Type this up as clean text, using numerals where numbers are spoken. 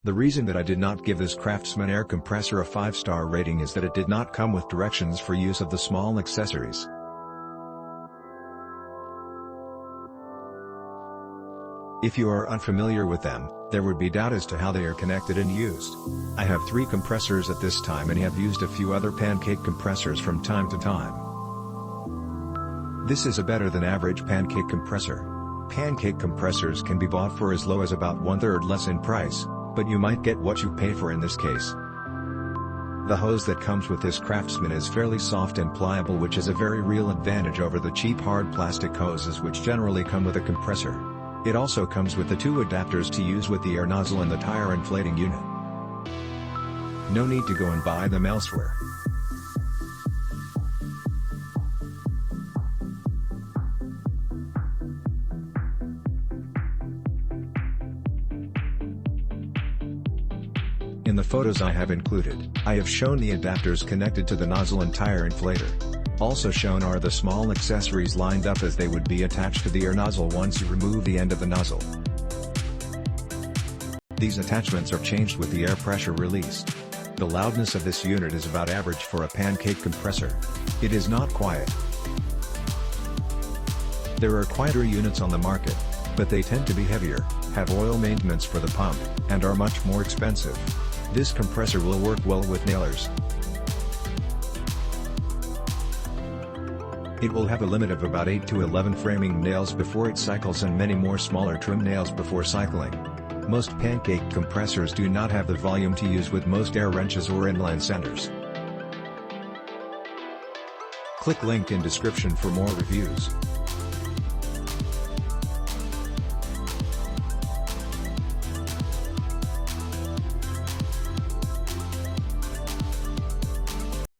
The reason that I did not give this CRAFTSMAN Air Compressor a 5-star rating is that it did not come with directions for use of the small accessories. If you are unfamiliar with them, there would be doubt as to how they are connected and used. I have 3 compressors at this time and have used a few other Pancake compressors from time to time. This is a better than average Pancake compressor. Pancake compressors can be bought for as low as about 1/3 less in price, but you might get what you pay for in this case. The hose that comes with this CRAFTSMAN is fairly soft and pliable, which is a very real advantage over the cheap hard plastic hoses which generally come with a compressor. It also comes with the 2 adapters to use with the air nozzle and the tire inflating unit. No need to go and buy them elsewhere. In the photos I have included, I have shown the adapters connected to the nozzle and tire inflator. Also shown are the small accessories lined up as they would be attached to the air nozzle once you remove the end of the nozzle. These attachments are changed with the air pressure released. The loudness of this unit is about average for a Pancake compressor. It is not quiet. There are quieter units on the market, but they tend to be heavier, have oil maintenance for the pump, and are much more expensive. This compressor will work well with nailers. It will have a limit of about 8 to 11 framing nails before it cycles and many more smaller trim nails before cycling. Most Pancake compressors do not have the volume to use with most air wrenches or inline centers. Click link in description for more reviews.